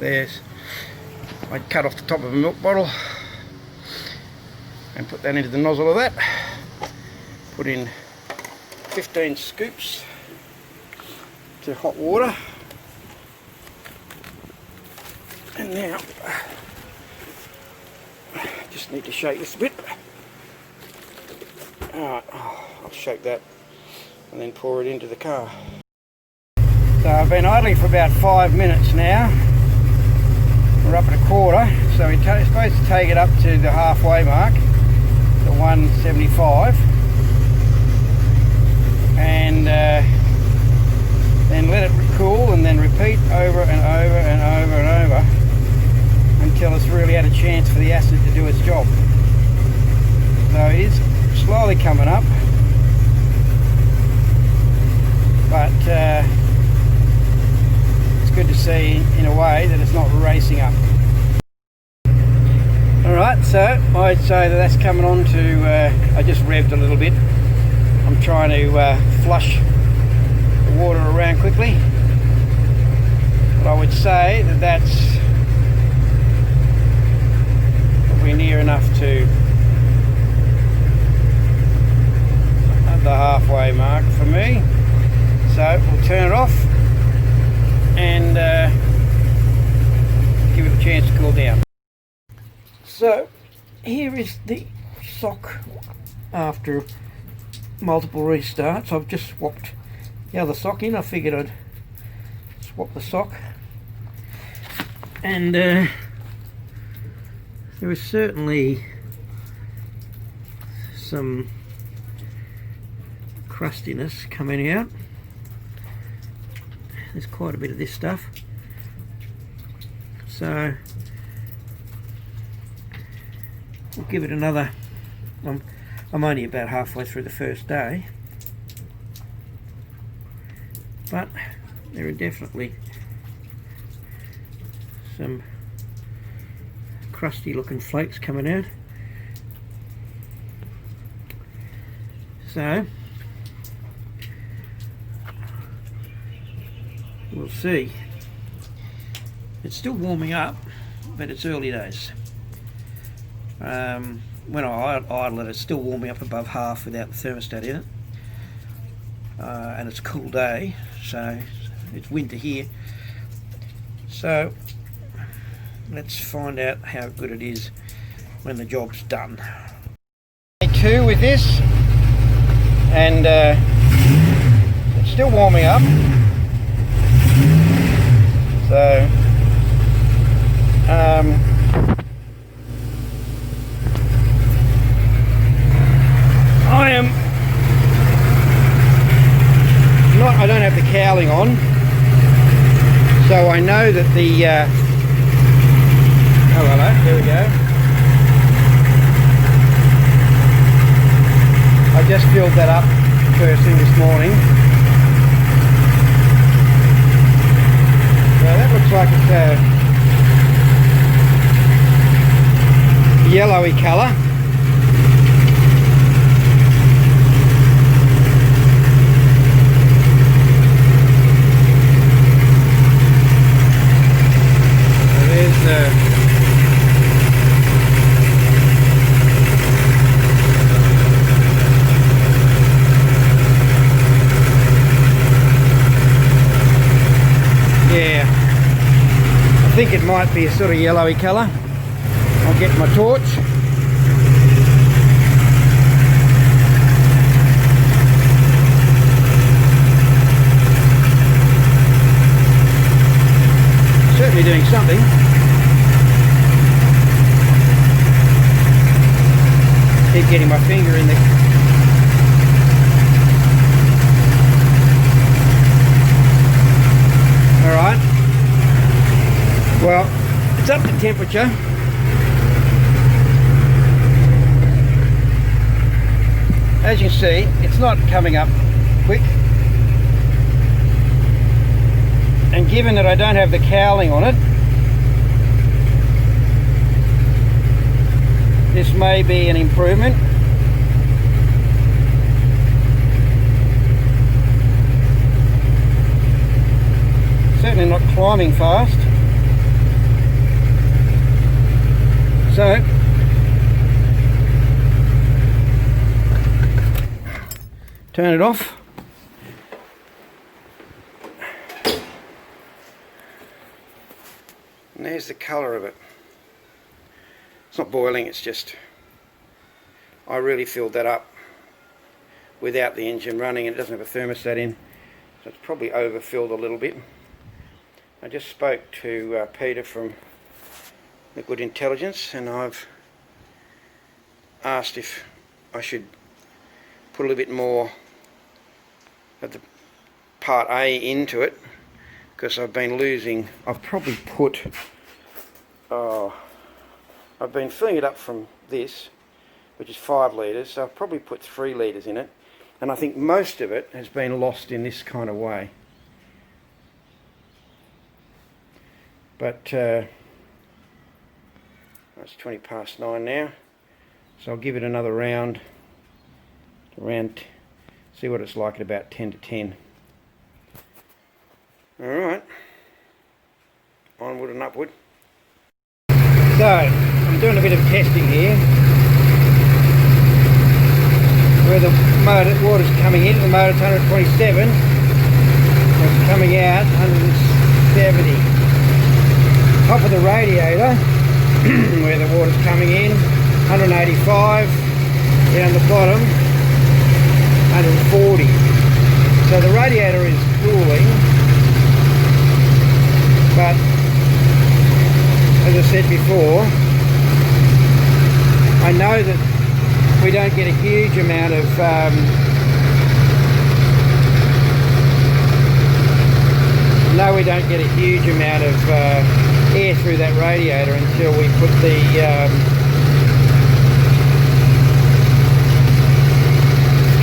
There's, I'd cut off the top of a milk bottle and put that into the nozzle of that. Put in 15 scoops to hot water. And now, just need to shake this a bit. Alright, I'll shake that and then pour it into the car. So I've been idling for about 5 minutes now. We're up at a quarter, so we're supposed to take it up to the halfway mark, the 175, and then let it cool and then repeat over and over and over and over until it's really had a chance for the acid to do its job. So it is slowly coming up, but it's good to see in a way that it's not racing up. Alright, so I'd say that that's coming on to, I just revved a little bit. I'm trying to flush the water around quickly, but I would say that that's probably near enough to the halfway mark for me. So we'll turn it off and give it a chance to cool down. So here is the sock after multiple restarts. I've just swapped the other sock in. I figured I'd swap the sock, and there is certainly some crustiness coming out. There's quite a bit of this stuff, so we'll give it another. I'm only about halfway through the first day, but there are definitely some crusty looking flakes coming out. So we'll see. It's still warming up, but it's early days. When I idle it, it's still warming up above half without the thermostat in it, and it's a cool day, so it's winter here. So let's find out how good it is when the job's done. Day 2 with this, and it's still warming up. So I don't have the cowling on, so I know that the oh hello, there we go. I just filled that up first thing this morning. So that looks like it's a yellowy colour. Yeah, I think it might be a sort of yellowy colour. I'll get my torch. Certainly doing something. Keep getting my finger in the... Alright. Well, it's up to temperature. As you can see, it's not coming up quick. And given that I don't have the cowling on it, this may be an improvement. Certainly not climbing fast. So turn it off. And there's the colour of it. It's not boiling, it's just, I really filled that up without the engine running, and it doesn't have a thermostat in, so it's probably overfilled a little bit. I just spoke to Peter from Liquid Intelligence, and I've asked if I should put a little bit more of the part A into it, because I've been losing. I've probably put, I've been filling it up from this, which is 5 litres, so I've probably put 3 litres in it, and I think most of it has been lost in this kind of way. But it's 20 past 9 now, so I'll give it another round, see what it's like at about 10 to 10. Alright, onward and upward. So, I'm doing a bit of testing here. Where the water's coming in, the motor's 127, it's coming out 170. Top of the radiator, where the water's coming in, 185, down the bottom, 140. So the radiator is cooling, but as I said before, I know that we don't get a huge amount of air through that radiator until we put the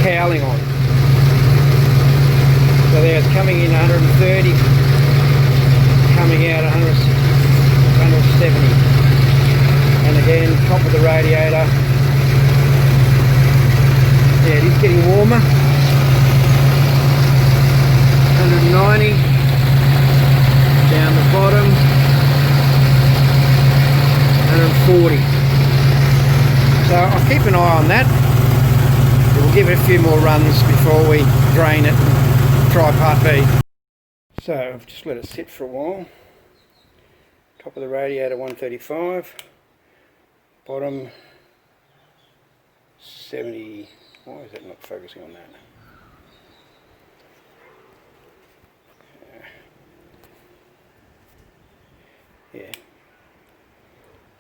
cowling on. So there, it's coming in 130, coming out 170, and again top of the radiator. Yeah, it is getting warmer. 190 down the bottom, 140. So I'll keep an eye on that. We'll give it a few more runs before we drain it and try part B. So I've just let it sit for a while. Top of the radiator 135, bottom 70. Why is that not focusing on that? Yeah,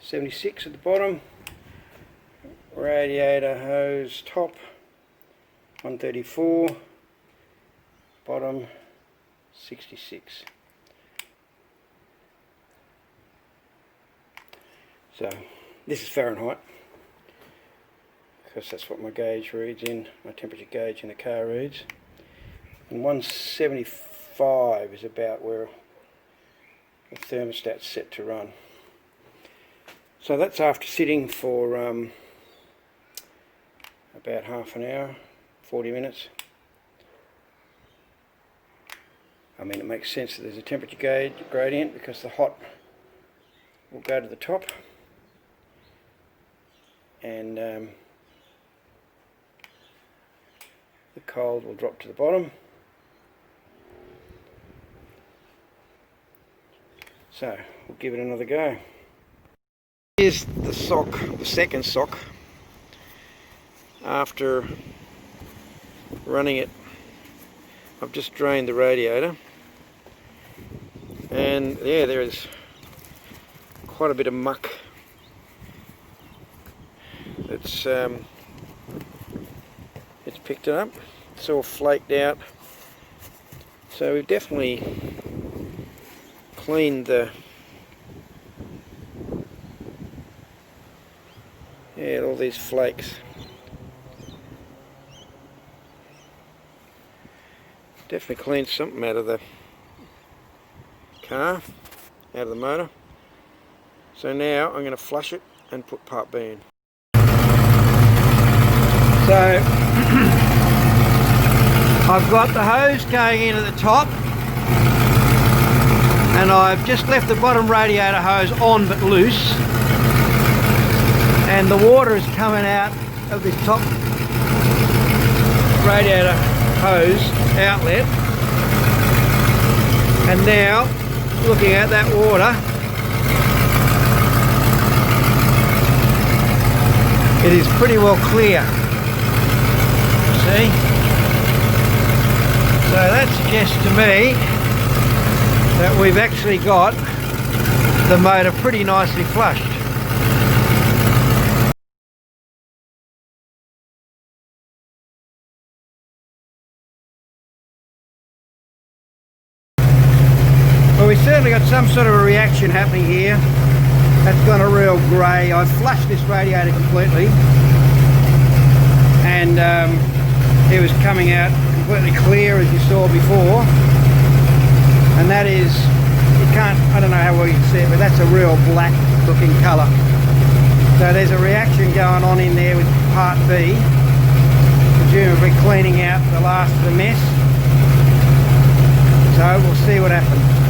76 at the bottom. Radiator hose top 134, bottom 66. So this is Fahrenheit, because that's what my gauge reads in, my temperature gauge in the car reads. And 175 is about where the thermostat's set to run. So that's after sitting for about half an hour, 40 minutes. I mean, it makes sense that there's a temperature gradient, because the hot will go to the top and the cold will drop to the bottom. So we'll give it another go. Here's the sock, the second sock, after running it. I've just drained the radiator, and yeah, there is quite a bit of muck. It's picked it up. It's all flaked out. So we've definitely cleaned the, yeah, all these flakes. Definitely cleaned something out of the car, out of the motor. So now I'm going to flush it and put part B in. So I've got the hose going in at the top, and I've just left the bottom radiator hose on but loose, and the water is coming out of this top radiator hose outlet, and now looking at that water, it is pretty well clear. See? So that suggests to me that we've actually got the motor pretty nicely flushed. Well, we certainly got some sort of a reaction happening here. That's gone a real grey. I've flushed this radiator completely, and it was coming out completely clear as you saw before, and that is, you can't, I don't know how well you can see it, but that's a real black looking colour. So there's a reaction going on in there with part B, presumably cleaning out the last of the mess. So we'll see what happens.